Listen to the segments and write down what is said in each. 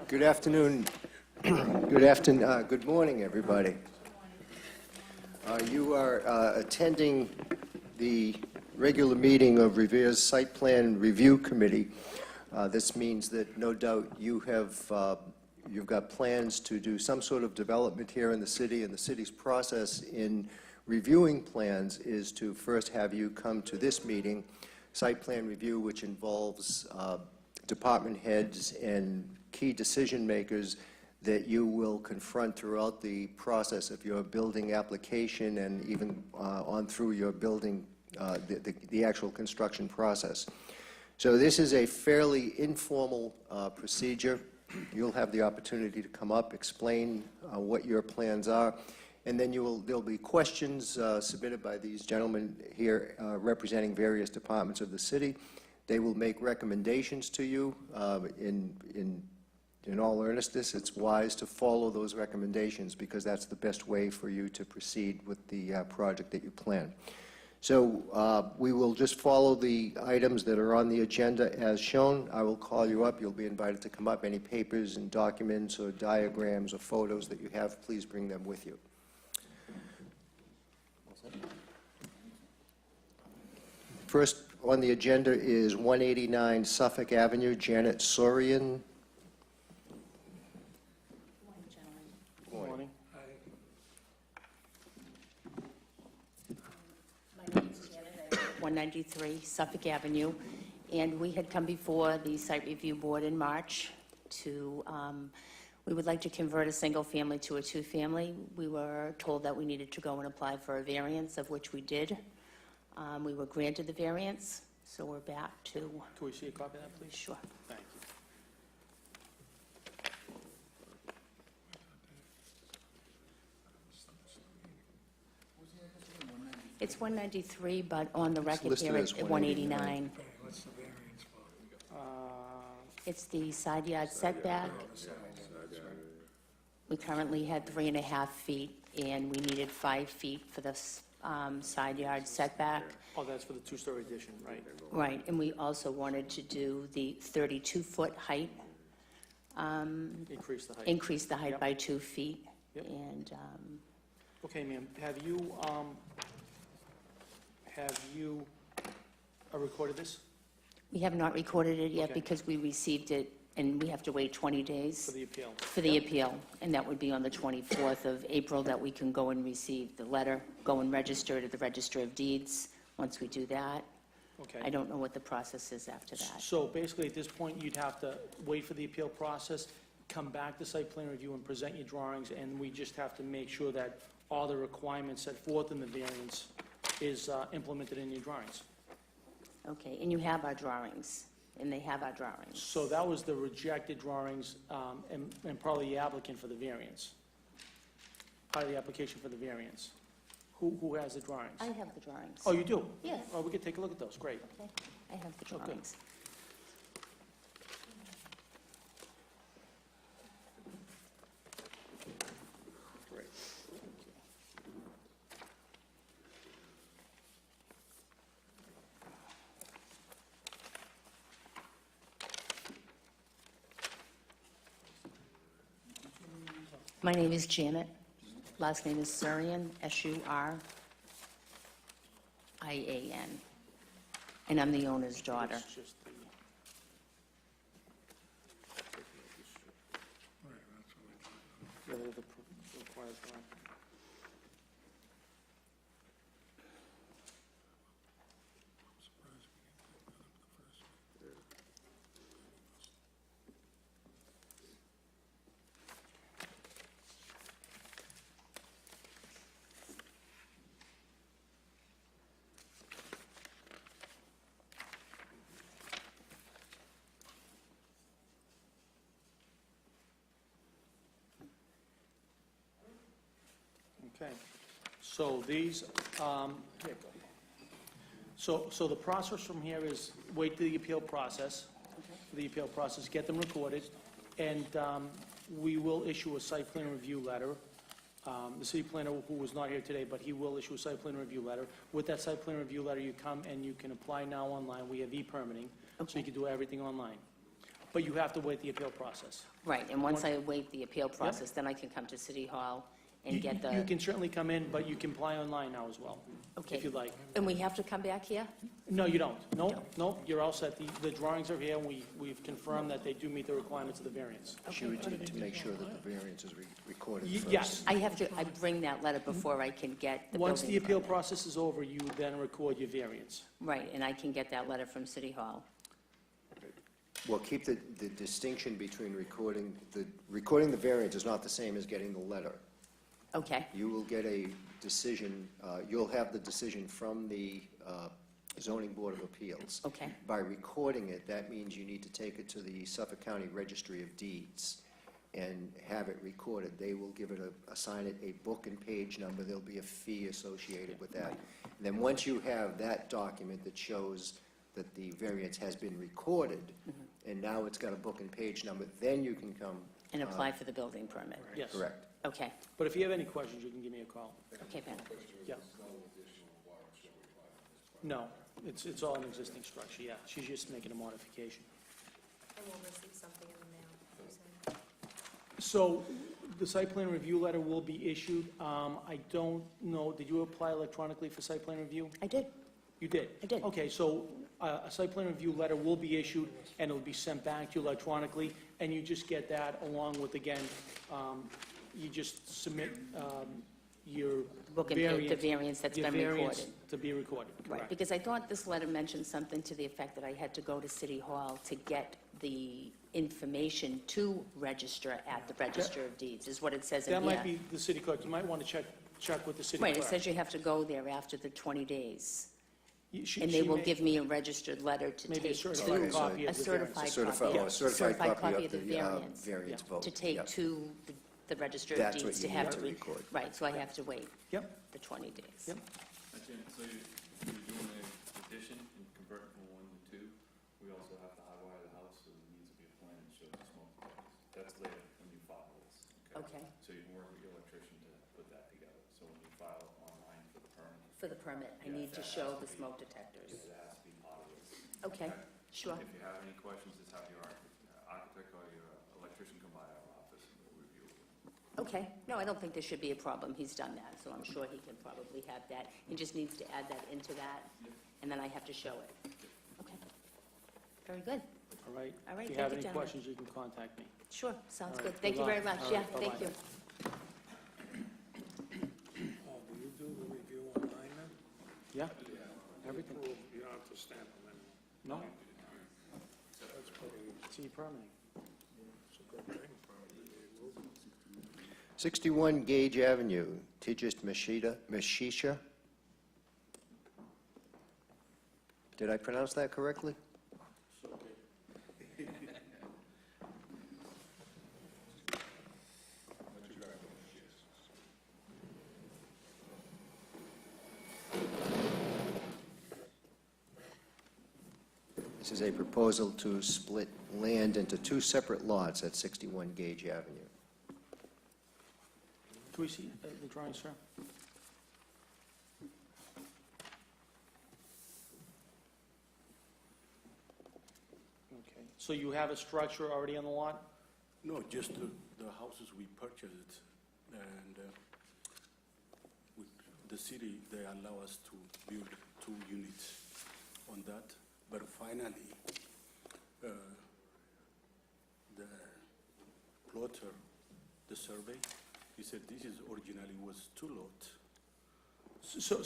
Good afternoon. Good morning, everybody. You are attending the regular meeting of Revere's Site Plan Review Committee. This means that no doubt you've got plans to do some sort of development here in the city, and the city's process in reviewing plans is to first have you come to this meeting, site plan review, which involves department heads and key decision makers that you will confront throughout the process of your building application and even on through your building, the actual construction process. So this is a fairly informal procedure. You'll have the opportunity to come up, explain what your plans are, and then there'll be questions submitted by these gentlemen here representing various departments of the city. They will make recommendations to you. In all earnestness, it's wise to follow those recommendations because that's the best way for you to proceed with the project that you plan. So we will just follow the items that are on the agenda as shown. I will call you up. You'll be invited to come up. Any papers and documents or diagrams or photos that you have, please bring them with you. First on the agenda is 189 Suffolk Avenue, Janet Sorian. Good morning. My name is Janet. I live at 193 Suffolk Avenue, and we had come before the Site Review Board in March to, we would like to convert a single family to a two-family. We were told that we needed to go and apply for a variance, of which we did. We were granted the variance, so we're back to... Can we see a copy of that, please? Sure. Thank you. It's 193, but on the record listed here as it's 189. What's the variance for? It's the side yard setback. We currently had 3.5 feet, and we needed 5 feet for the side yard setback. Oh, that's for the two-story addition, right? Right, and we also wanted to do the 32-foot height, Increase the height. increase the height Yep. by 2 feet. Yep. And Okay, ma'am, have you recorded this we have not recorded it yet Okay. because we received it, and we have to wait 20 days. for the appeal? For the appeal, and that would be on the 24th of April that we can go and receive the letter, go and register it at the Register of Deeds. Once we do that, Okay. I don't know what the process is after that. So basically, at this point, you'd have to wait for the appeal process, come back to site plan review and present your drawings, and we just have to make sure that all the requirements set forth in the variance is implemented in your drawings. Okay, and you have our drawings, and they have our drawings. So that was the rejected drawings and probably the applicant for the variance, part of the application for the variance. Who has the drawings? I have the drawings. Oh, you do? Yes. Oh, we could take a look at those, great. Okay, I have the Okay. drawings. Great. My name is Janet. Last name is Surian, S-U-R-I-A-N. And I'm the owner's daughter. It's just the- Right, that's what we talked about. the required drawing. I'm surprised we didn't pick that up the first one. Okay, so these, here, go. So the process from here is wait till the appeal process, get them recorded, and we will issue a site plan review letter. The city planner, who was not here today, but he will issue a site plan review letter. With that site plan review letter, you come and you can apply now online. We have e-permitting, so you can do everything online. but you have to wait the appeal process. Right, and once I await the appeal process, then I can come to City Hall and get You the, can certainly come in, but you can apply online now as well, okay. if you'd like. And we have to come back here? No, you don't. No, you're all set. The drawings are here, and we've confirmed that they do meet the requirements of the variance. She would to make sure that the variance is recorded first. Yes. I bring that letter before I can get the building Once the appeal permit. process is over, you then record your variance. Right, and I can get that letter from City Hall. Well, keep the distinction between recording the variance is not the same as getting the letter. Okay, You will get a decision, you'll have the decision from the zoning board of appeals. okay, By recording it, that means you need to take it to the Suffolk County Registry of Deeds and have it recorded. They will give it assign it a book and page number. There'll be a fee associated with that. And then once you have that document that shows that the variance has been recorded, and now it's got a book and page number, then you can come. and apply for the building permit. Yes. Correct. Okay, But if you have any questions, you can give me a call. okay, Ben. Yeah. No, it's all an existing structure, yeah. She's just making a modification. And we'll receive something in the mail, you're saying? So the site plan review letter will be issued. I don't know, did you apply electronically for site plan review? I did, You did? I did. Okay, so a site plan review letter will be issued, and it'll be sent back to you electronically, and you just get that along with, again, you just submit your book and page, the variance. variance that's your been variance recorded. to be recorded, Right, correct. because I thought this letter mentioned something to the effect that I had to go to City Hall to get the information to register at the Register of Deeds, is what it says in That here. might be the city clerk. You might want to check with the city clerk. Right, it says you have to go there after the 20 days, She- and she they will may- give me a registered letter to Maybe a take certified to, copy a of the certified variance. copy, A certified copy of the variance, variance vote. to take Yep. to the Register of That's what Deeds you to have need to. to record. Right, so I have to wait Yep, the 20 days. Yep. So you're doing an addition and converting from 1 to 2. We also have to hardwire the house, so there needs to be a plan that shows the smoke detectors. That's later when you file this, Okay, So you can work with your electrician to put that together. So when you file online for the permit, for the permit, I need to show the smoke detectors. it has to be part of this. Okay, sure. If you have any questions, just have your architect or your electrician come by our office and we'll review it. Okay, no, I don't think there should be a problem, he's done that, so I'm sure he can probably have that. He just needs to add that into that, and then I have to show it. Okay, very good, all right. All right, If you thank have you, any gentlemen. questions, you can contact me. sure, sounds All good. right, Thank good you very luck. much, All yeah, right, thank bye-bye. you. Oh, do you do the review online then? Yeah, everything. You don't have to stamp them in. No, That's pretty, it's e-permitting. it's a good thing. 61 Gage Avenue, Tijist Meshisha. Did I pronounce that correctly? This is a proposal to split land into two separate lots at 61 Gage Avenue. Can we see the drawing, sir? Okay, so you have a structure already on the lot? No, just the houses we purchased, and with the city, they allow us to build 2 units on that, but finally, the plotter, the survey, he said this is originally was 2 lots.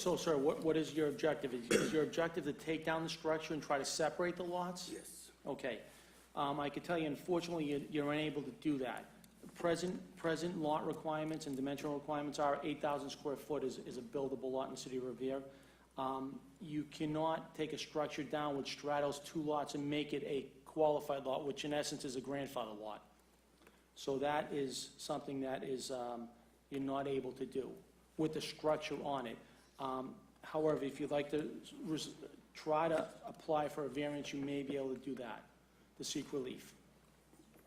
So, sir, what is your objective? Is your objective to take down the structure and try to separate the lots? Yes. Okay. I can tell you, unfortunately, you're unable to do that. Present lot requirements and dimensional requirements are 8,000 square foot is a buildable lot in the city of Revere. You cannot take a structure down which straddles 2 lots and make it a qualified lot, which in essence is a grandfather lot. So that is something that is, you're not able to do with the structure on it. However, if you'd like to try to apply for a variance, you may be able to do that, to seek relief.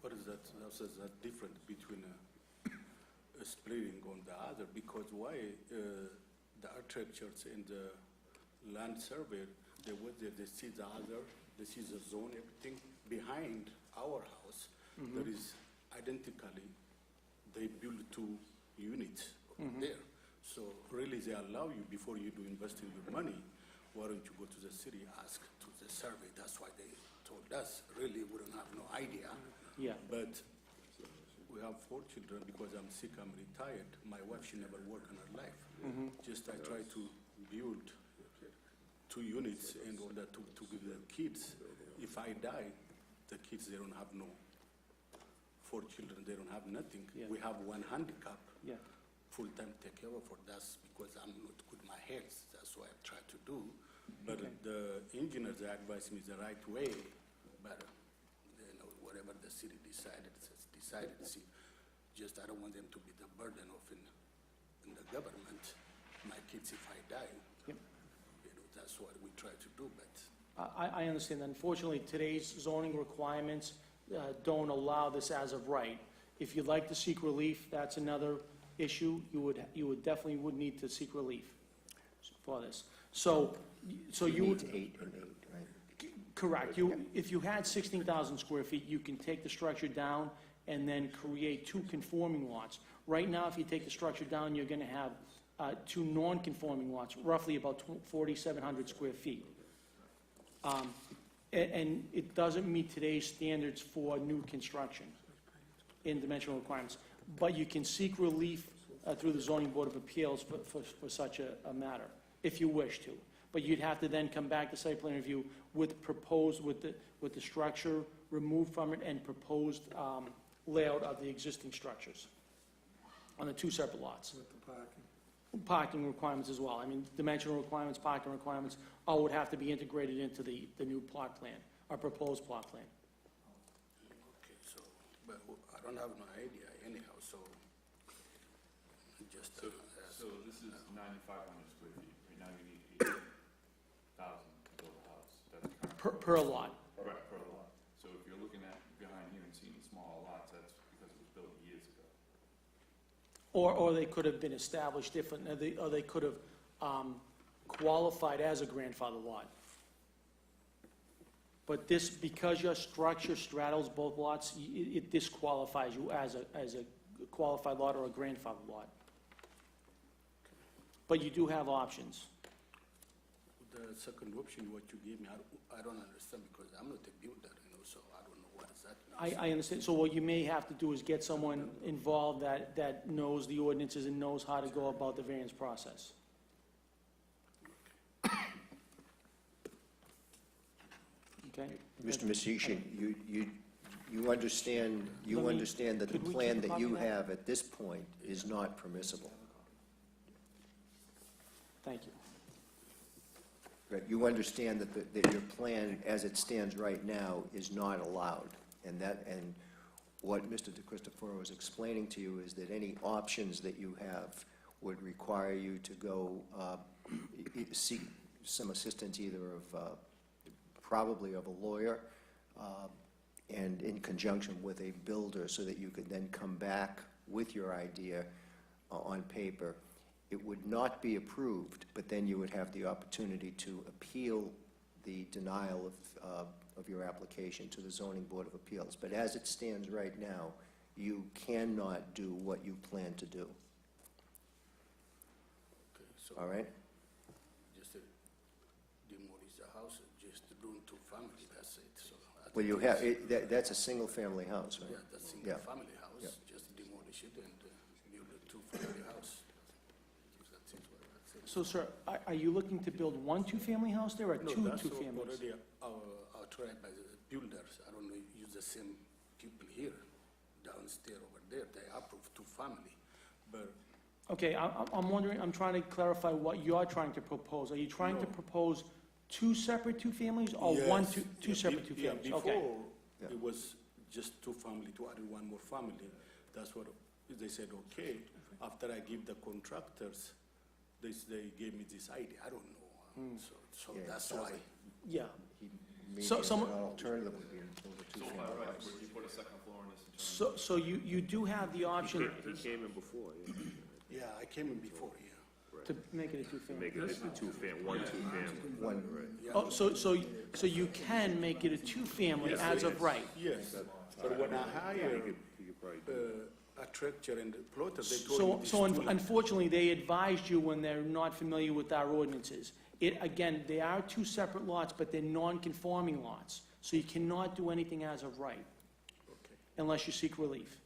What is that, how's that different between a splitting on the other? Because why the architects and the land survey, they see the other, they see the zone, everything behind our house, there is identically, they build 2 units over there. So really, they allow you, before you do investing your money, why don't you go to the city, ask to the survey? That's why they told us. Really, we don't have no idea. Yeah. But we have 4 children. Because I'm sick, I'm retired. My wife, she never worked in her life. Just I try to build 2 units in order to give the kids. If I die, the kids, they don't have no, 4 children, they don't have nothing. Yeah. We have 1 handicap. Yeah. Full-time take care for that because I'm not good my health. That's what I try to do. But Okay. the engineers, they advise me the right way. But whatever the city decided, it's decided. See, just I don't want them to be the burden of in the government. My kids, if I die, Yep. that's what we try to do. But I understand. Unfortunately, today's zoning requirements don't allow this as of right. If you'd like to seek relief, that's another issue. You would definitely would need to seek relief for this. So you would. Need 8 and 8, right? Correct. If you had 16,000 square feet, you can take the structure down and then create 2 conforming lots. Right now, if you take the structure down, you're gonna have 2 non-conforming lots, roughly about 4,700 square feet. And it doesn't meet today's standards for new construction in dimensional requirements. But you can seek relief through the Zoning Board of Appeals for such a matter, if you wish to. But you'd have to then come back to site plan review with the structure removed from it and proposed layout of the existing structures on the 2 separate lots. With the parking. Parking requirements as well. I mean, dimensional requirements, parking requirements, all would have to be integrated into the new plot plan, or proposed plot plan. okay, so but I don't have no idea anyhow. So just So this is 9,500 square feet. Right now you need 8,000 to build a house. That's current. Per lot. Right, per lot. So if you're looking at behind here and seeing smaller lots, that's because it was built years ago. Or they could have been established different, or they could have qualified as a grandfather lot. But this, because your structure straddles both lots, it disqualifies you as a qualified lot or a grandfather lot. But you do have options. the second option, what you gave me, I don't understand because I'm not a builder, so I don't know what is that. I understand. So what you may have to do is get someone involved that knows the ordinances and knows how to go about the variance process. Okay? Mr. Masishi, you understand that the Could we plan keep a that you copy of that? have at this point is not permissible. Thank you. Right, you understand that your plan, as it stands right now, is not allowed. And what Mr. De Cristoforo was explaining to you is that any options that you have would require you to go seek some assistance either of, probably of a lawyer, and in conjunction with a builder, so that you could then come back with your idea on paper. It would not be approved, but then you would have the opportunity to appeal the denial of your application to the Zoning Board of Appeals. But as it stands right now, you cannot do what you plan to do. Okay, so All right? just demolish the house, just doing two family, that's it. So I Well, you think have, it's- that's a single-family house, right? Yeah, that's Yeah. single family house, Yeah. just demolish it and build a two-family house. That's it, that's it. So, sir, are you looking to build one two-family house there or No, two that's two-families? already tried by the builders. I don't know, use the same people here, downstairs over there. They approve two family, but Okay, I'm wondering, I'm trying to clarify what you're trying to propose. Are you trying to No. propose two separate two-families or one, yes, two yeah, separate yeah, two-families? Okay. before, Yeah. it was just two family, to add one more family. That's what, they said, okay. After I give the contractors, they gave me this idea. I don't know. So Yeah, it that's sounds why. like- Yeah. Maybe So an someone- alternative would be to build a So, two-family right, house. where you put a second floor in this. So you do have the option, He came in before, yeah. Yeah, I came in before, yeah. to make it a two-family. Make it a two-family. One, Oh, so you can make it a two-family as of right? Yes, but when I hire a tractor and the plotter, they told me this So too long. unfortunately, they advised you when they're not familiar with our ordinances. Again, they are two separate lots, but they're non-conforming lots. So you cannot do anything as of right Okay. unless you seek relief.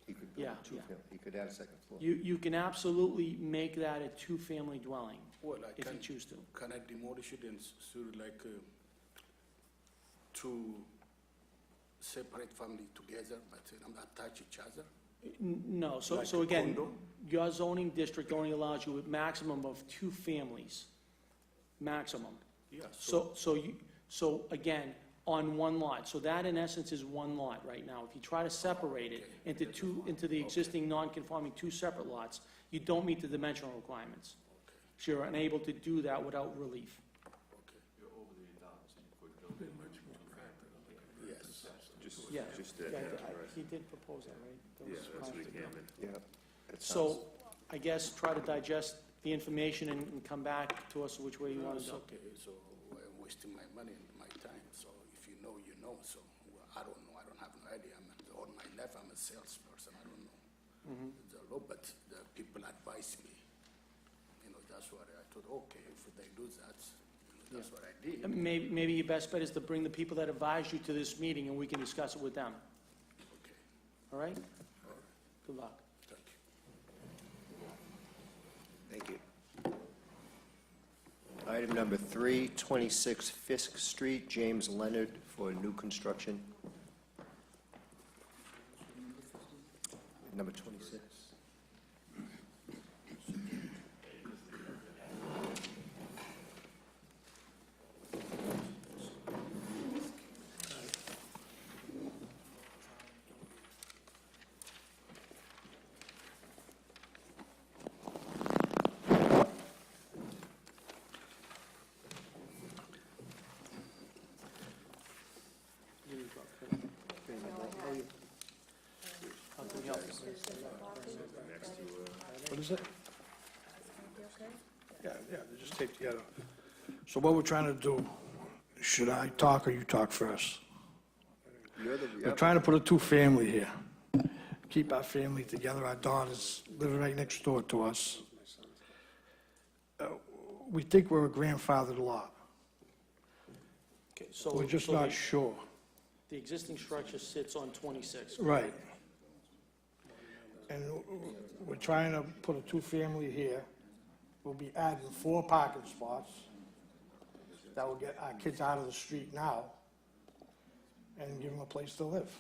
he could build Yeah, a two-family, he could add a second floor. You can absolutely make that a two-family dwelling Well, I if you can, choose to. can I demolish it and sort of like two separate family together, but attach each other? No, so Like so a again, condo? your zoning district only allows you a maximum of two families, maximum. Yeah, So again, on one lot, so that in essence is one lot right now. If you try to separate it into the existing non-conforming two separate lots, you don't meet the dimensional requirements. So you're unable to do that without relief. okay, You're over the 8,000 foot building. yes. Yeah, Just yeah, that, right. he did propose that, right? That Yeah, was that's what he fine. came in. Yeah. that sounds- So, I guess, try to digest the information and come back to us which way you No, want it's to go. okay, so I'm wasting my money and my time, so if you know, you know, so I don't know, I don't have no idea. All my life, I'm a salesperson, I don't know the law, but the people advise me, that's what I thought, okay, if they do that, that's what I did. Maybe your best bet is to bring the people that advised you to this meeting, and we can discuss it with them. Okay, All right? Good luck. thank you. Thank you. Item number 3, 26 Fisk Street, James Leonard for new construction. Number 26. How can we help? What is it? Yeah, they're just taped together. So what we're trying to do, should I talk or you talk first? You're the, We're trying to put a two-family here. Keep our family together. Our daughter's living right next door to us. We think we're a grandfathered lot. Okay, so. We're just so not sure. The existing structure sits on 26. Right. And we're trying to put a two-family here. We'll be adding 4 parking spots. That will get our kids out of the street now and give them a place to live.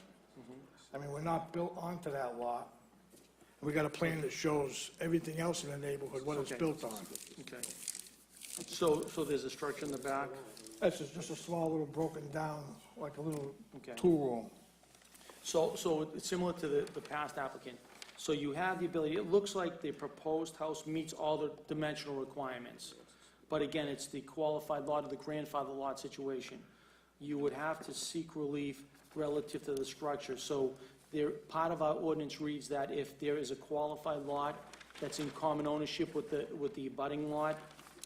I mean, we're not built onto that lot. We got a plan that shows everything else in the neighborhood, what it's Okay. built on. Okay. So there's a structure in the back? That's just a small little broken down, like a little Okay. two-room. So it's similar to the past applicant. So you have the ability, it looks like the proposed house meets all the dimensional requirements. But again, it's the qualified lot or the grandfather lot situation. You would have to seek relief relative to the structure. So part of our ordinance reads that if there is a qualified lot that's in common ownership with the abutting lot,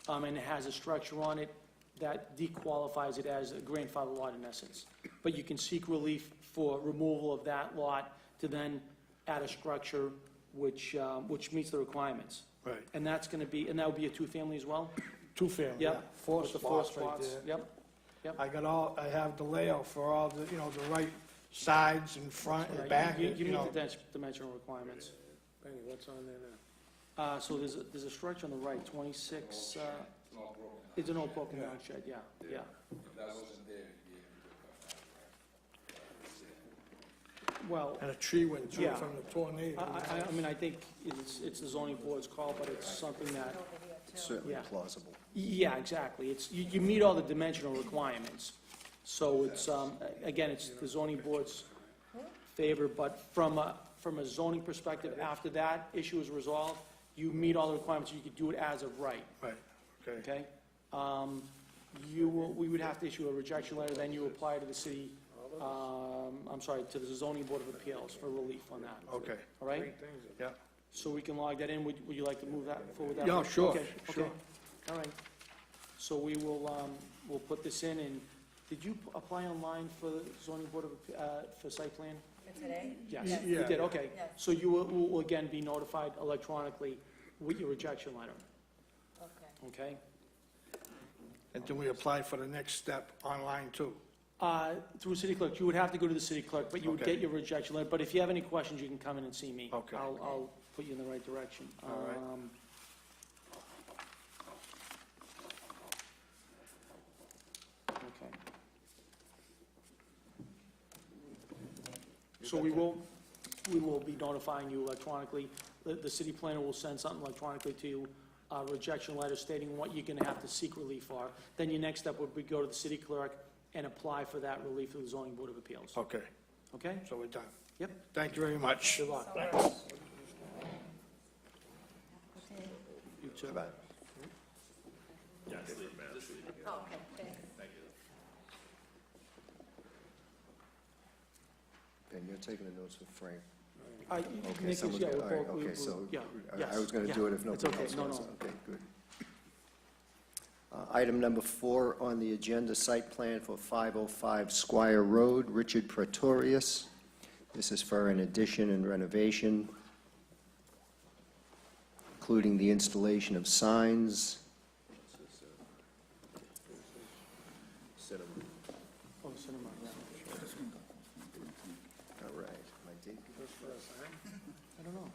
and it has a structure on it, that dequalifies it as a grandfather lot in essence. But you can seek relief for removal of that lot to then add a structure which meets the requirements. Right. And that's gonna be, and that would be a two-family as well? Two-family, yeah. Yep. 4 With the 4 spots right there. Yep. I have the layout for all the, the right sides and front Yeah, and back, You you meet know. the dimensional requirements. Benny, what's on there now? So there's a structure on the right, 26, it's an old broken down shed, yeah. Well, And a tree went through Yeah. it from the tornado. I mean, I think it's the zoning board's call, but it's something that, certainly Yeah. plausible. yeah, exactly. You meet all the dimensional requirements. So it's, again, it's the zoning board's favor, but from a zoning perspective, after that issue is resolved, you meet all the requirements, you could do it as of right, Right, okay. okay? We would have to issue a rejection letter, then you apply to the city, to the zoning board of appeals for relief on that, Okay, all right? yeah. So we can log that in. Would you like to move that forward? That Yeah, way? sure, Okay, sure. okay. All right. So we will, we'll put this in, and did you apply online for the zoning board of, for site plan? For today? Yes, Yes. you did, okay. Yes. So you will again be notified electronically with your rejection letter, Okay. okay? And then we apply for the next step online too. Through city clerk, you would have to go to the city clerk, but you would Okay. get your rejection letter. But if you have any questions, you can come in and see me. Okay. I'll put you in the right direction. All right. Okay. So we will be notifying you electronically. The city planner will send something electronically to you, a rejection letter stating what you're gonna have to seek relief for. Then your next step would be go to the city clerk and apply for that relief through the zoning board of appeals. Okay, Okay? so we're done. Yep. Thank you very much. Good luck. Okay. You too. Bye-bye. Oh, okay, thanks. And you're taking the notes with Frank. Okay, Nick is, someone's yeah, got- we're all right, both, okay, so yeah, I was going to do it if It's nobody okay, else no, wants. no. Okay, good. Item number 4 on the agenda, site plan for 505 Squire Road, Richard Pretorius. This is for an addition and renovation, including the installation of signs. Oh, cinema, yeah. All right. My date? I don't know.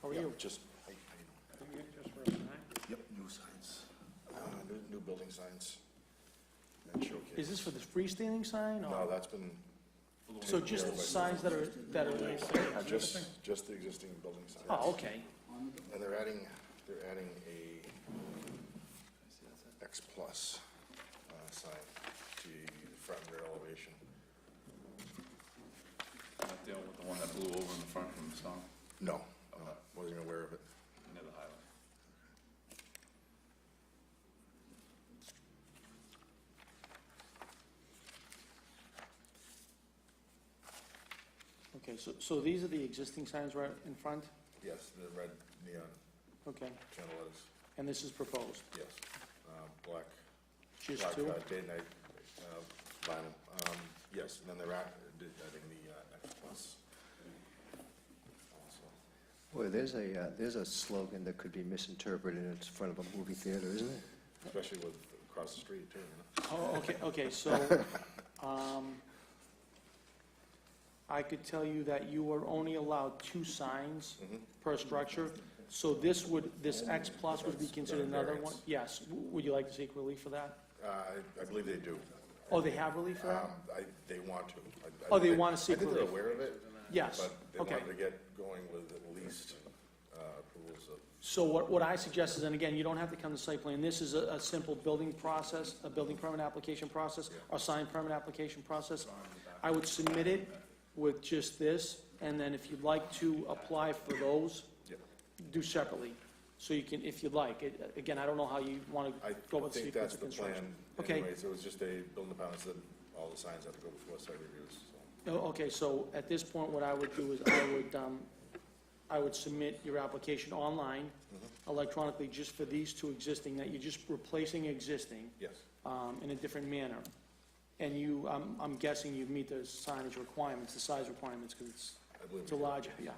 How are you? Just, yep, new signs, new building signs. And showcase. Is this for the freestanding sign, or? No, that's been, So just signs that are, just the existing building signs. oh, okay. And they're adding a X plus sign to the front and rear elevation. Not dealing with the one that blew over in the front from the storm, No, wasn't even aware of it. near the highway. Okay, so these are the existing signs right in front? Yes, the red neon Okay, channel letters, and this is proposed? yes. Black, Just black two? day and night vinyl. Yes, and then they're adding the X plus. Also. Boy, there's a slogan that could be misinterpreted in front of a movie theater, isn't it? Especially with across the street too, you know? Oh, okay, so, I could tell you that you are only allowed 2 signs per structure. So this X plus would be considered another one? Yes. Would you like to seek relief for that? I believe they do. Oh, they have relief for that? They want to. Oh, they want to seek I think they're relief? aware of it. Yes, But they okay. wanted to get going with at least approvals of, So what I suggest is, and again, you don't have to come to site plan, this is a simple building process, a building permit application process, or sign permit application process. I would submit it with just this, and then if you'd like to apply for those, yeah. do separately. So you can, if you'd like. Again, I don't know how you want to I go with think sequence that's of the plan construction. Okay. anyways. It was just a building department said all the signs have to go before site reviews, so. Oh, okay, so at this point, what I would do is I would submit your application online, electronically, just for these 2 existing, that you're just replacing existing Yes, in a different manner. And you, I'm guessing you meet the signage requirements, the size requirements, because I believe. it's a we do. larger, yeah.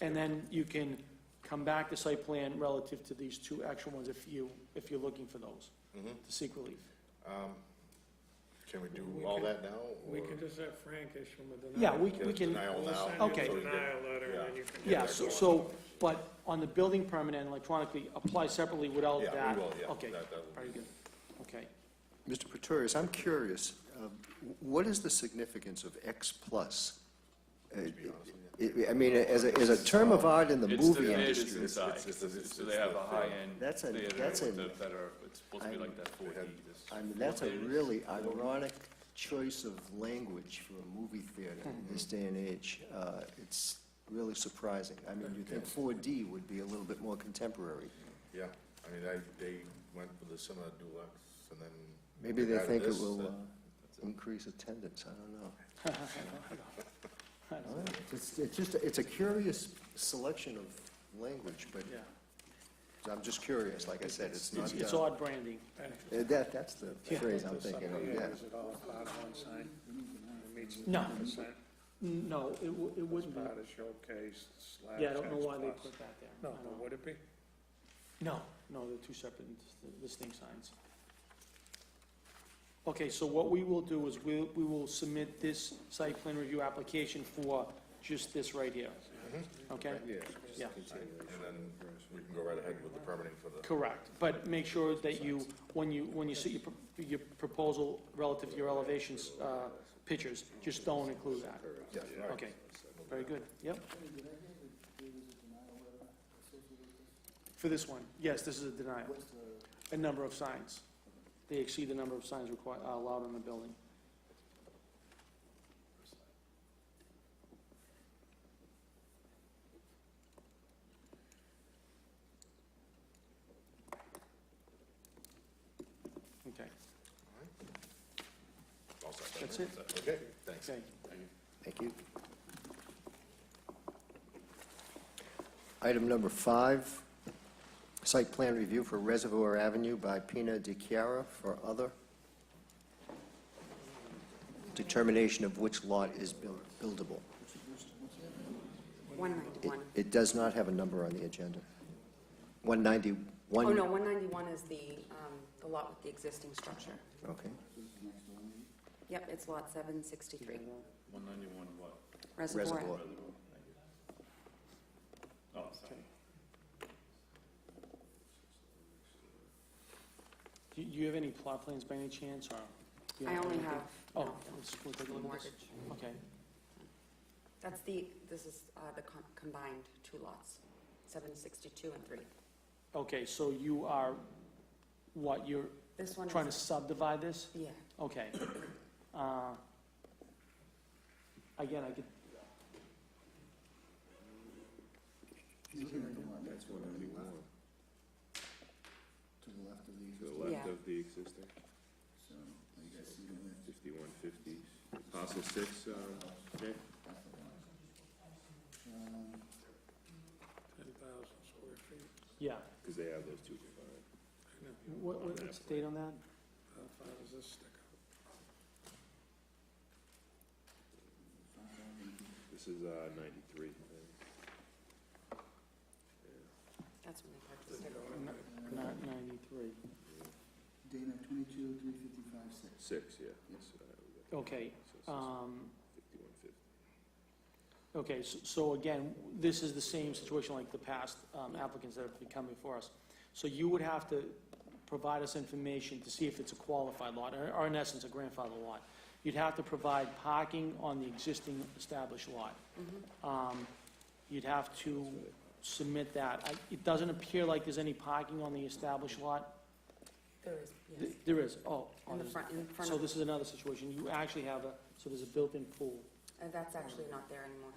And then you can come back to site plan relative to these 2 extra ones if you're looking for those, to seek relief. Can we do all that now? We or can just have Frank issue them a Yeah, denial. we get a can, denial We'll now? send you Okay. a so we get- denial letter, and yeah. then you can. yeah, that so, going. so, but on the building permit and electronically, apply separately without Yeah, that? we will, yeah. Okay, That will very be- good, okay. Mr. Pretorius, I'm curious, what is the significance of X plus? I mean, as a term of art in the It's movie the industry. edges inside, so they have a high-end That's a- theater that's a- with the better, it's supposed to be like that 4D. I mean, that's a really ironic choice of language for a movie theater in this day and age. It's really surprising. I mean, you'd think 4D would be a little bit more contemporary. Yeah, I mean, they went with the cinema deluxe and then. Maybe they added think it this, will that- increase attendance, I don't know. It's just, it's a curious selection of language, but Yeah. I'm just curious, like I said, it's not... It's odd branding. That's the phrase I'm thinking of, yeah. Is it all part of one sign? It meets the No. 10%. No, it wouldn't be. Part of showcase, slab Yeah, I don't know text why they plus. put that there. No, but would it be? No, they're two separate distinct signs. Okay, so what we will do is we will submit this site plan review application for just this right here. Okay? Yeah, And then we can go right ahead with the permitting for the... correct. But make sure that you, when you see your proposal relative to your elevations, pictures, just don't include that. Yes, all right. Okay, very good, yep. For this one, yes, this is a denial. A number of signs. They exceed the number of signs allowed in the building. Okay, All set. that's it. Okay, thanks. Okay. Thank you. Item number 5, site plan review for Reservoir Avenue by Pina de Chiara for other. Determination of which lot is buildable. 191. It does not have a number on the agenda. 191? Oh, no, 191 is the lot with the existing structure. Okay. Yep, it's lot 763. 191 what? Reservoir. Reservoir. Oh, sorry. Do you have any plot plans by any chance, or? you I only anything? have Oh, no, we'll take a the look at this. mortgage. Okay, This is the combined two lots, 762 and 3. okay, so you are, what, you're This one trying to is, subdivide this? yeah, Okay. Again, I could, That's 191. To the left of the To the existing. left Yeah. of the existing, So, you guys see the left? 5150. Parcel 6, Jay? That's the one. 10,000 square feet. yeah. Because they have those two combined. I know. What's the date on that? How far does this stick out? This is 93. that's when they purchased it. Not 93. Dana, 22, 355, 6. 6, yeah. Yes. So, we got Okay, so it's 5150. okay, so again, this is the same situation like the past applicants that have been coming before us. So you would have to provide us information to see if it's a qualified lot, or in essence, a grandfather lot. You'd have to provide parking on the existing established lot. You'd have to submit that. It doesn't appear like there's any parking on the established lot. There is, yes. There is, oh. In the front So of, this is another situation. You actually have so there's a built-in pool. that's actually not there anymore.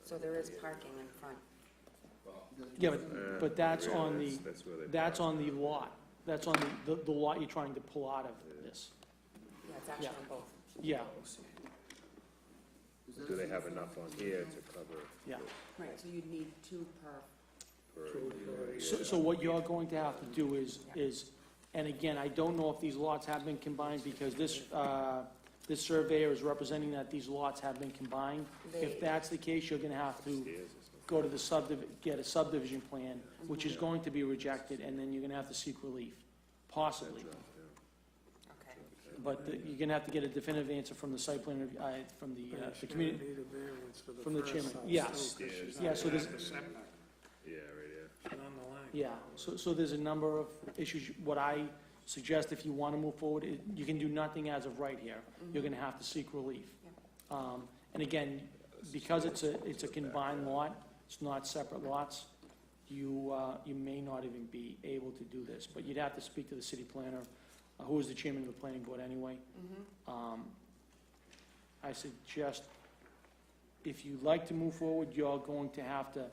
So there is parking in front. Yeah, but that's Yeah, on the, that's where they that's park. on the lot. That's on the lot you're trying to pull out of this. Yeah, it's actually Yeah. on both. Yeah, Do they have enough on here to cover? yeah. Right, so you'd need 2 per. So what you're going to have to do is, and again, I don't know if these lots have been combined, because this surveyor is representing that these lots have been combined. If that's the case, you're gonna have to go to the get a subdivision plan, which is going to be rejected, and then you're gonna have to seek relief, possibly. Okay. But you're gonna have to get a definitive answer from the site plan, from the community, Need a variance for the from the first chairman. house, Yes. too, 'cause she's Yeah, not so there's- at the setback. Yeah, right here. She's on the line. yeah, so there's a number of issues. What I suggest, if you wanna move forward, you can do nothing as of right here. You're gonna have to seek relief. And again, because it's a combined lot, it's not separate lots, you may not even be able to do this, but you'd have to speak to the city planner, who is the chairman of the planning board anyway. I suggest, if you'd like to move forward, you're going to have to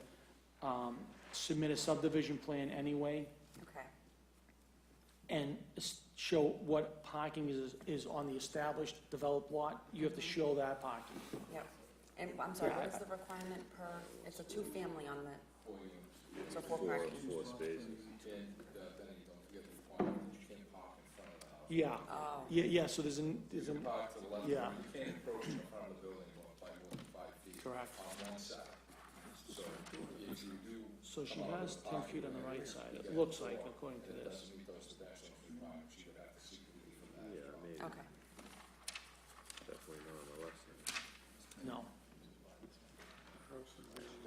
submit a subdivision plan anyway, Okay. and show what parking is on the established developed lot. You have to show that parking. Yep. And I'm sorry, what is the requirement per, it's a two-family on the, so four parking? Four spaces. Yeah, Oh, yeah, so there's an, yeah, You can't approach in front of the building by more than 5 feet correct. on one side. So if you do, So she has 10 feet on the right side, it looks like, according to this. meet those dimensional requirements, you would have to seek relief from that. Yeah, maybe, okay. definitely not on the left side. No.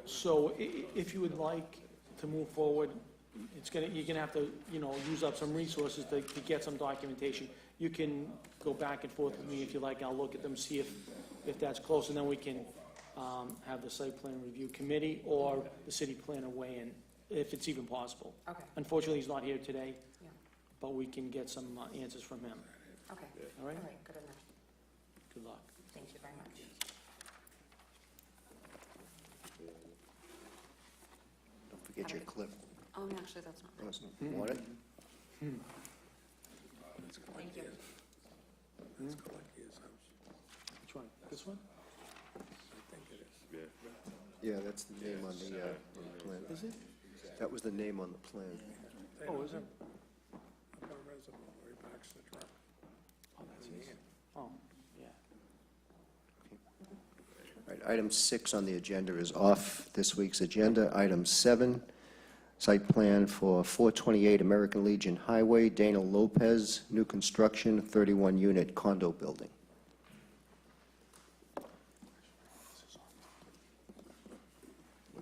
So if you would like to move forward, you're gonna have to, use up some resources to get some documentation. You can go back and forth with me if you like, I'll look at them, see if that's close, and then we can have the site plan review committee or the city planner weigh in, if it's even possible. Okay, Unfortunately, he's not here today, yeah, but we can get some answers from him. okay. All right? All right, good enough. Good luck. Thank you very much. Don't forget your clip. Oh, no, actually, that's not. Want it? Thank you. That's like his house. Which one? This one? I think it is. Yeah. Yeah, that's the name on the plan. Is it? That was the name on the plan. Oh, is it? Up on Reservoir, where he parks the truck. Oh, that's his. Oh, yeah. All right, item 6 on the agenda is off this week's agenda. Item 7, site plan for 428 American Legion Highway, Dana Lopez, new construction, 31-unit condo building.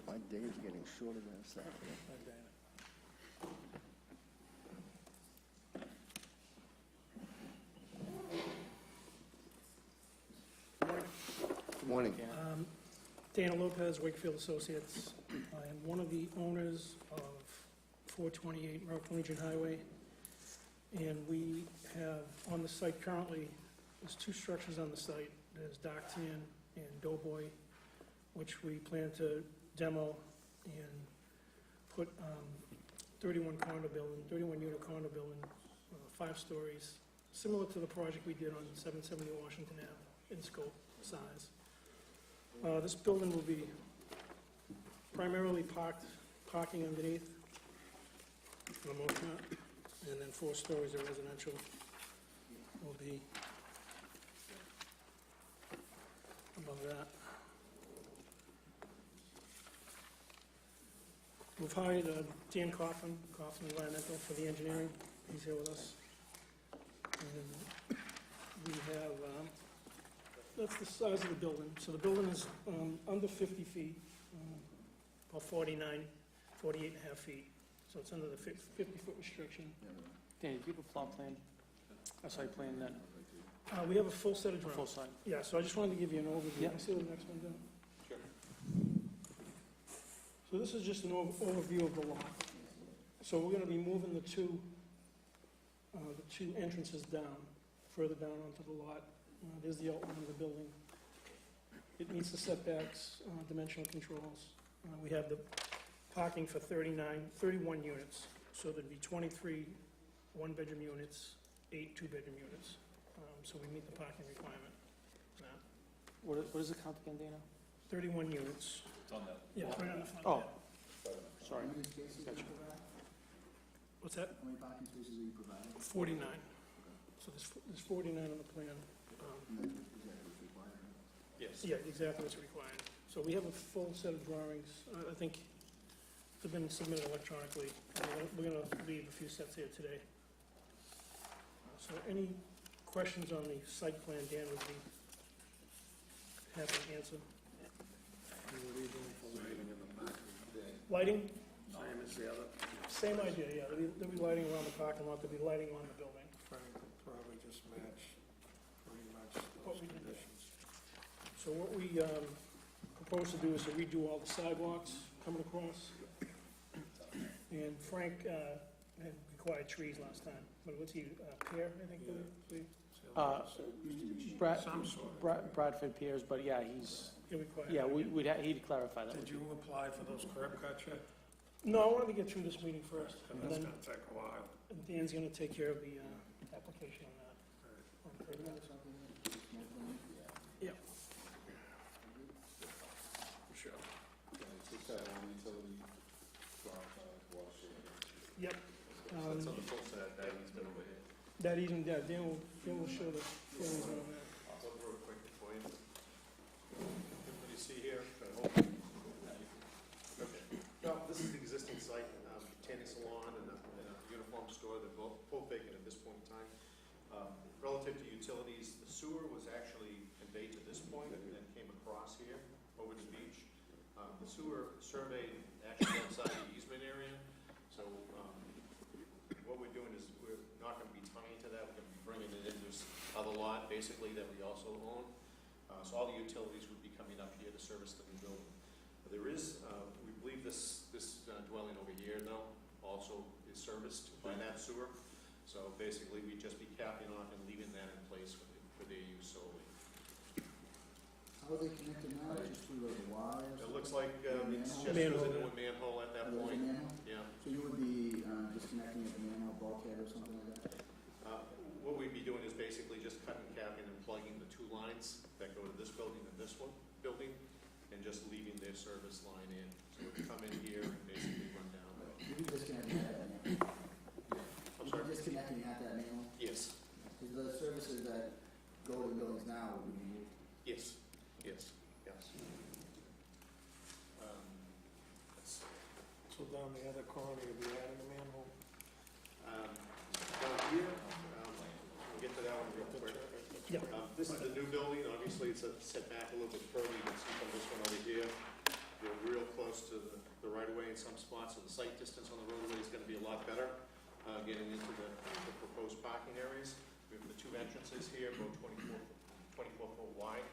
My day's getting shorter than a second. Good morning. Dana Lopez, Wakefield Associates. I am one of the owners of 428 American Legion Highway, and we have on the site currently, there's 2 structures on the site. There's Dark Tan and Doughboy, which we plan to demo and put 31 unit condo building, 5 stories, similar to the project we did on 770 Washington Ave in scope, size. This building will be primarily parking underneath, for the most part, and then 4 stories of residential will be above that. We've hired Dan Coughlin Environmental for the engineering. He's here with us. And we have, that's the size of the building. So the building is under 50 feet, about 48 and a half feet. So it's under the 50-foot restriction. Danny, do you have a plot plan, a site plan that, We have a full set of a drawings. full site? Yeah, so I just wanted to give you an overview. Yeah. Can I see the next one, Dan? Sure. So this is just an overview of the lot. So we're gonna be moving the two entrances down, further down onto the lot. There's the outline of the building. It meets the setbacks, dimensional controls. We have the parking for 31 units. So there'd be 23 one-bedroom units, 8 two-bedroom units. So we meet the parking requirement. for that. What is the count again, Dana? 31 units. It's on that. Yeah, right on the front. Oh, there. sorry. How many spaces do you Gotcha. provide? What's that? How many parking spaces are you providing? 49. So there's 49 on the plan. And then is that what's required? Yes. Yeah, exactly what's required. So we have a full set of drawings. I think they've been submitted electronically. We're going to leave a few sets here today. So any questions on the site plan, Dan would be happy to answer. And what are you doing for lighting in the parking? Lighting, Same as the other. same idea, yeah. There'll be lighting around the parking lot, there'll be lighting on the building. Frank will probably just match pretty much What those we did there. conditions. So what we propose to do is to redo all the sidewalks coming across. And Frank had required trees last time, but what's he, pear, I think, we Some sort. Bradford Piers, but yeah, he's, required. yeah, he'd clarify that. Did you apply for those curb cuts yet? No, I wanted to get through this meeting first, and That's then gonna take a while. Dan's gonna take care of the application on that. Yeah. Yep. That's on the full set, that easement over here. That even, yeah, Dan will show the plans on that. I'll go through it quickly for you. What do you see here? Okay. Well, this is the existing site, tanning salon and a uniform store. They're both vacant at this point in time. Relative to utilities, the sewer was actually conveyed to this point and then came across here over the beach. The sewer surveyed actually outside the easement area. So what we're doing is we're not going to be tying to that. We're going to be bringing it in this other lot, basically, that we also own. So all the utilities would be coming up here to service the new building. There is, we believe this dwelling over here, though, also is serviced by that sewer. So basically, we'd just be capping off and leaving that in place for their use solely. How are they connected now? Just through the wires? It looks like it's just Manhole. goes into a manhole at that Oh, there's a point. manhole? Yeah. So you would be disconnecting at the manhole bulkhead or something like that? What we'd be doing is basically just cutting, capping, and plugging the two lines that go to this building and this one building, and just leaving their service line in. So it would come in here and basically run down. You'd be disconnecting at that manhole? I'm You'd sorry? be disconnecting at that manhole? Yes. Because the services that go to the buildings now would be removed. Yes. Yes. Yes. Let's see. So down the other corner, you'll be adding a manhole? Down here, we'll get to that one real quick. Yep. This is the new building. Obviously, it's set back a little bit further. You can see from this one over here. We're real close to the right-of-way in some spots, so the sight distance on the roadway is going to be a lot better getting into the proposed parking areas. We have the two entrances here, both 24-foot wide.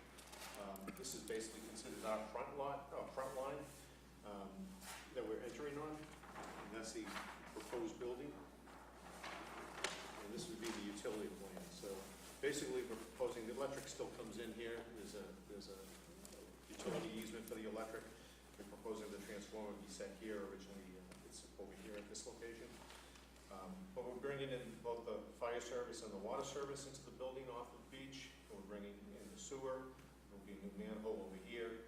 This is basically considered our front line that we're entering on, and that's the proposed building. And this would be the utility plan. So basically, we're proposing the electric still comes in here. There's a utility easement for the electric. We're proposing the transformer be set here. Originally, it's over here at this location. But we're bringing in both the fire service and the water service into the building off of the beach. We're bringing in the sewer. There'll be a new manhole over here.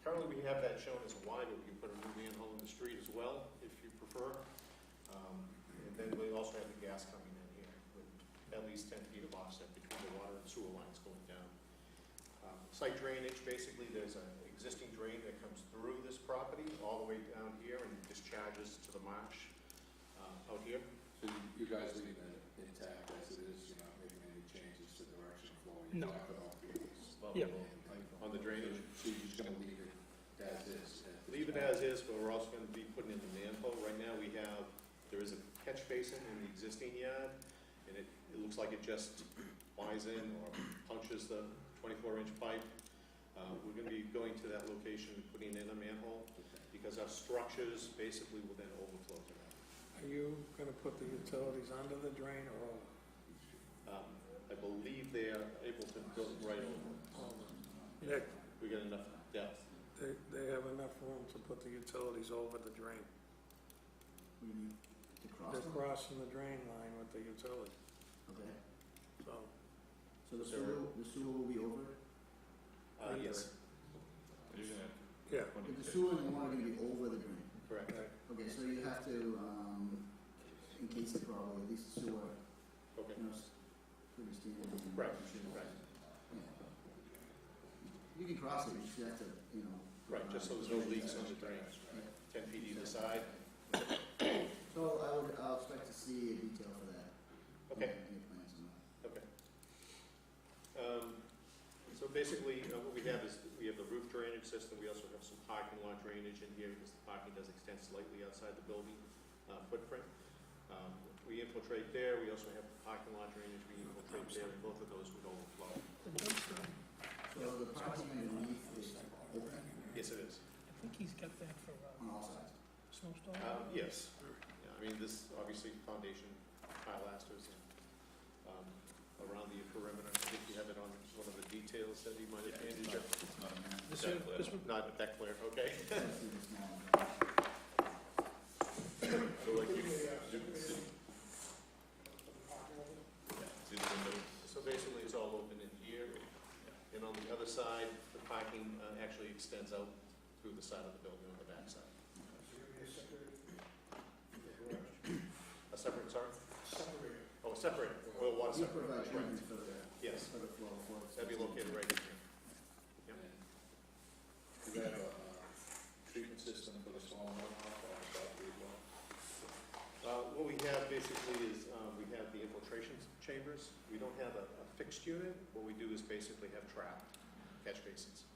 Currently, we have that shown as a Y, but we can put a new manhole in the street as well, if you prefer. And then we also have the gas coming in here with at least 10 feet of offset between the water and sewer lines going down. Site drainage, basically, there's an existing drain that comes through this property all the way down here and discharges to the marsh out here. So you guys leaving it intact as it is, you're not making any changes to direction of flow? No. Yeah. Yeah. On the drainage. So you're just gonna leave it as is? Leave it as is, but we're also going to be putting in the manhole. Right now, there is a catch basin in the existing yard, and it looks like it just flies in or punctures the 24-inch pipe. We're going to be going to that location and putting in a manhole, because our structures basically will then overflow to that. Are you gonna put the utilities under the drain or over? I believe they are able to go right over. Yeah, We got enough depth. they have enough room to put the utilities over the drain. We need to cross They're them? crossing the drain line with the utility, Okay. so. So the sewer will be over it? Yes, You're gonna Yeah. But the sewer and the water are gonna be over the drain? correct. Okay, so you have to, encase it probably, at least the sewer, Okay. you know, pretty standard. and- Right, Yeah. right. You can cross it, you just have to, you know. Right, just so there's no leaks on the drain. 10 feet either side. So I'll expect to see a detail for that. Okay. Any plans on that? Okay. So basically, what we have is, we have the roof drainage system. We also have some parking lot drainage in here, because the parking does extend slightly outside the building footprint. We infiltrate there. We also have parking lot drainage. We infiltrate there, and both of those would overflow. So the parking underneath is open Yes, it is. I think he's got that for on all sides? snowstorm. Yes. Yeah, I mean, this, obviously, foundation pilasters and around the perimeter. I think you have it on one of the details that you might have handed you. This one? Not that clear, okay? That's the small one. So like So basically, it's all open in here, and on the other side, the parking actually extends out through the side of the building on the back side. Separate, oil, water You separate, provide correct. treatment for the, Yes, for the flow for. that'd be located right in here. Yep. Do you have a treatment system for the small runoff on the property as well? What we have basically is, we have the infiltration chambers. We don't have a fixed unit. What we do is basically have trapped catch basins.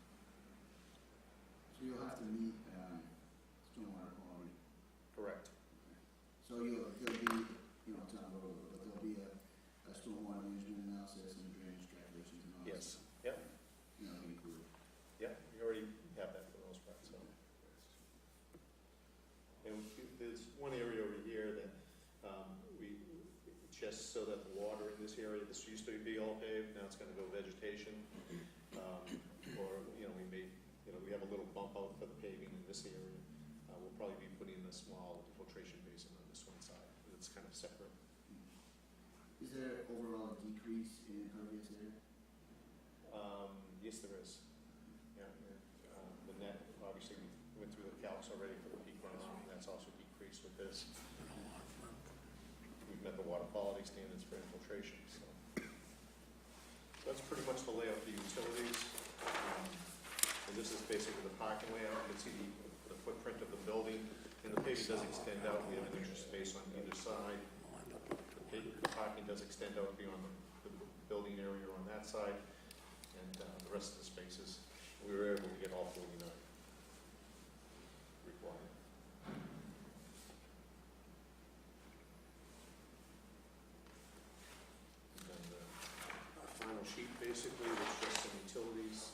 So you'll have to meet, stormwater quality. Correct. So there'll be, town road, but there'll be a stormwater management analysis and drainage calculations and all that Yes. stuff. Yep. Included. Yeah, we already have that for the most part, so. And there's one area over here that, just so that the water in this area, this used to be all paved, now it's gonna go vegetation. Or, we have a little bump out for the paving in this area. We'll probably be putting a small infiltration basin on this one side, it's kind of separate. Is there overall a decrease in impervious area? Yes, there is. Yeah, the net, obviously, we went through the calcs already for the peak runoff, and that's also decreased with this. We've met the water quality standards for infiltration, so. That's pretty much the layout of the utilities. And this is basically the parking layout. You can see the footprint of the building, and the paving does extend out. We have an extra space on either side. The parking does extend out beyond the building area on that side, and the rest of the spaces, we were able to get all 49 required. And then the final sheet basically was just some utilities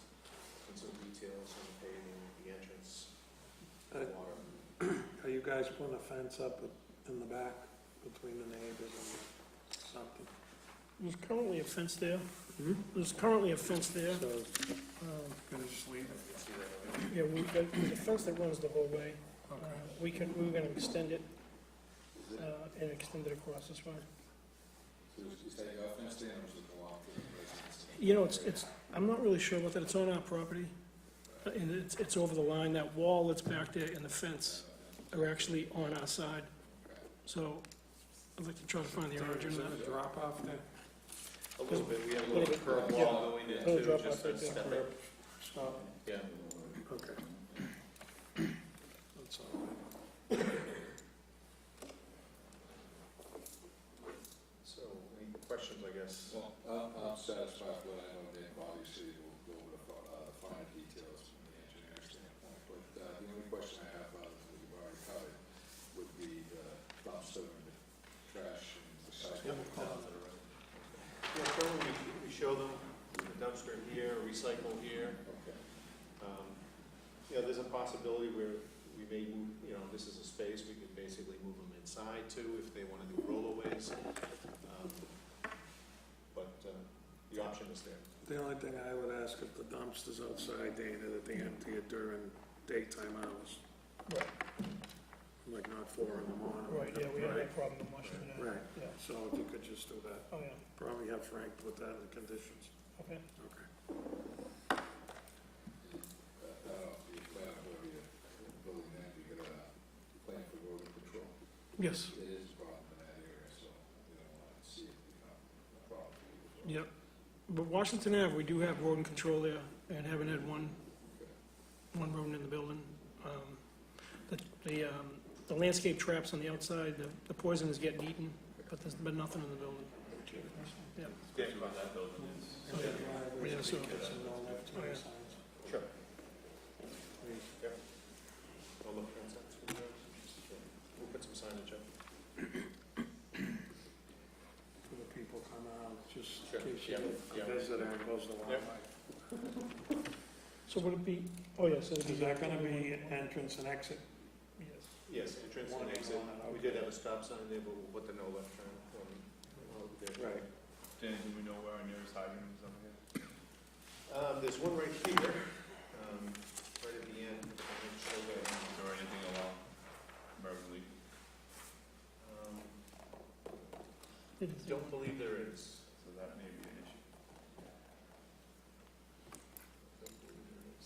and some details on the paving, the entrance, the water. Are you guys putting a fence up in the back between the neighbors and something? There's currently a fence there. There's currently a fence there. So, gonna just leave it? Yeah, there's a fence that runs the whole way. We were gonna extend it, and extend it across this way. So is that your fence there, or does it go off to the residents? I'm not really sure about that. It's on our property, and it's over the line. That wall that's back there and the fence are actually on our side. So I'd like to try to find the origin Is of there that. a drop off there? A little bit, we have a Little little bit, curb yeah. wall going in Little too, drop just off to right there. step it. Stop. Yeah. Okay. That's all right. So, any questions, I guess? Well, I'm satisfied with what I know, Dan, obviously, we'll go over the finer details from the engineering standpoint, but the only question I have, that we've already covered, would be the dumpster and the trash and recycling. Yeah, currently we show them the dumpster here, recycle here. Okay. There's a possibility where we may move, this is a space, we could basically move them inside too, if they want to do rollaways. But the option is there. The only thing I would ask if the dumpster's outside, Dana, that they empty it during daytime hours. Right. Like not 4 in the morning. Right, yeah, we have no Right. problem in Washington. Right, Yeah, so if you could just do that, oh, yeah, probably have Frank put that in the conditions. okay. Okay. I don't know if you plan on whether you're building that, you got a plan for rodent control. Yes, It is a problem in that area, so we don't want to see it become a problem for you as well. yep. But Washington Ave, we do have rodent control there, and haven't had one rodent in the building. The landscape traps on the outside, the poison is getting eaten, but there's been nothing in the building. Yeah. Yeah, that building is. Oh, yeah. Yeah, so- Oh, yeah. Sure. Yeah. I'll look for that. We'll put some signage up. For the people come out, just Sure, in case yeah, you yeah. visit and goes the wrong Yep. way. So would it be, oh, yes. Yeah, so Is that gonna be entrance and exit? Yes. Yes, entrance and exit. We did have a stop sign there, but we'll put the no left turn. There. Right. Danny, do we know where our nearest hydrant is on here? There's one right here, right at the end. I didn't show that. Or anything along American Legion? Don't believe there is. So that may be an issue. Don't believe there is.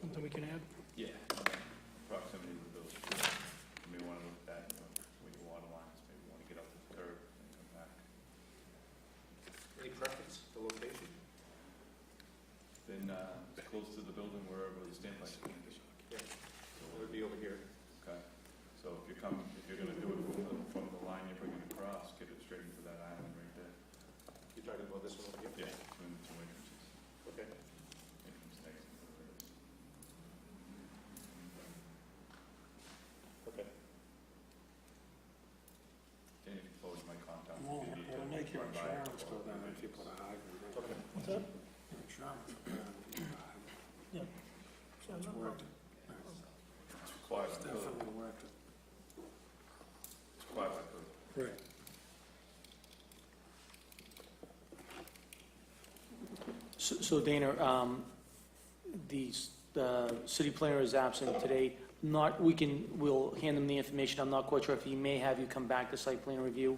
Something we can add? Yeah. Proximity to the building. You may want to look at that, what you think your insurance goes down if you put a hydrant. What's that? Your insurance will go down if you put a hydrant. Yeah. So it's worth it. It's required It's by code. definitely worth it. It's required by code. Right. So Dana, the city planner is absent today. We'll hand him the information. I'm not quite sure if he may have you come back to site plan review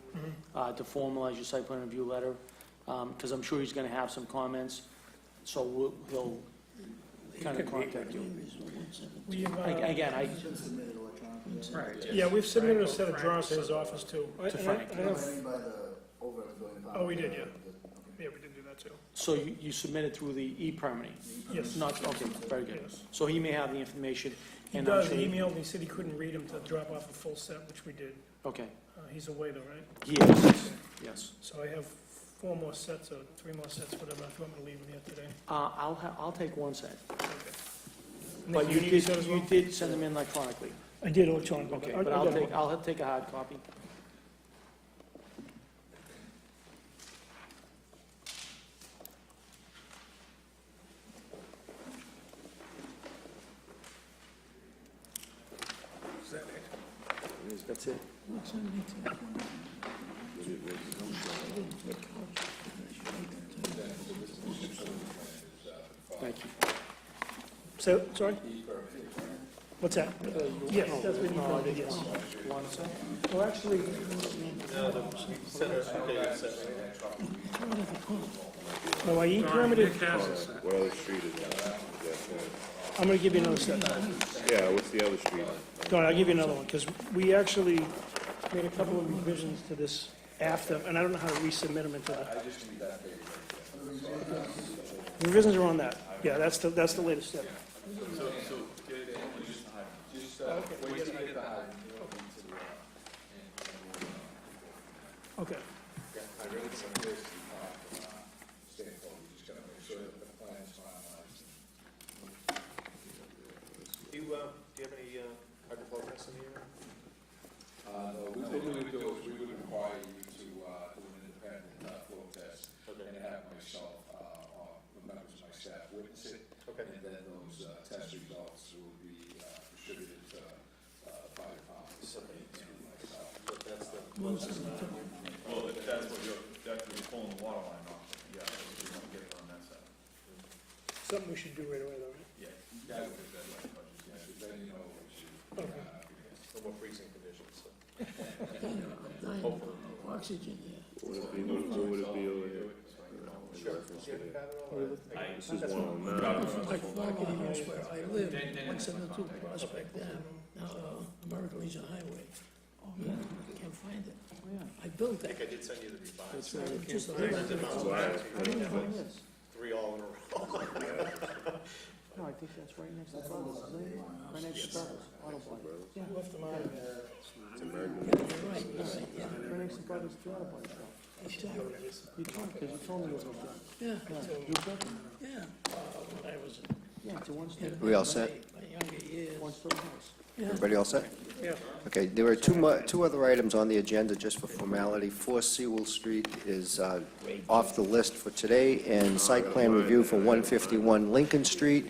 to formalize your site plan review letter, because I'm sure he's going to have some comments. So he'll kind of contact you. We have, Again, It's been submitted electronically. yeah, we've submitted a set of drawings to his office too. To Frank. I have, Submitted by the, over at the building department. Oh, we did, yeah. Okay. yeah, we did do that too. So you submitted through the e-permitting? Yes. Not, okay, very good. Yes. So he may have the information. He and I'm does, sure he emailed me, said he couldn't read them to drop off a full set, which we did. Okay, He's away though, right? he is, yes. So I have 4 more sets or 3 more sets, whatever, if you want me to leave them here today. I'll take one set. Okay. And But then you need a set as did, well? you did send them in electronically. I did electronically. Okay, I'll but get one. I'll take a hard copy. Is that it? That's it. Thank you. So, sorry? What's that? Yes, that's what you No, did, yes. One second. Well, actually, no, I e-permitted, What other street is that? I'm gonna give you another set. Yeah, what's the other street? Don, I'll give you another one, because we actually made a couple of revisions to this after, and I don't know how to resubmit them into the... Revisions are on that. Yeah, that's the latest step. Okay. I read some of this, standpoint, we just gotta make sure that the plan is finalized. Do you have any hydroponics in here? No, what we would do is we would require you to do an independent flow test and have myself, or members of my staff witness it. Okay. And then those test results will be distributed by the province and myself. So that's the. Well, if that's what you're pulling the water line off, yeah, you want to get it on that side. Something we should do right away, though, right? Yeah. That would be better, like, Yeah, then you know what you. Okay. No more freezing conditions, so. Oxygen, yeah. What would it be over here? Sure. This is 109. Like Marketing is where I live, 172 Prospect Ave, American Legion Highway. Oh, yeah, I can't find it. I built I that. think I did send you the revised. It's just a little. Three all in a row. No, I think that's right next to Brothers, isn't it? Right next to Brothers, Auto Body. Yeah, Left them out of there. Yeah, you're right, yeah. right next to Brothers Auto Body shop. I started. You told, because you told me it was a, Yeah, you built them. yeah. I was Yeah, it's a one-story, We all set? my younger years. one-story house. Everybody all set? Yeah. Okay, there are two other items on the agenda just for formality. 4 Sewell Street is off the list for today, and site plan review for 151 Lincoln Street.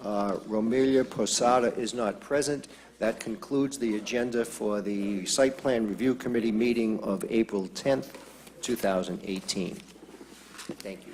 Romelia Posada is not present. That concludes the agenda for the Site Plan Review Committee meeting of April 10th, 2018. Thank you.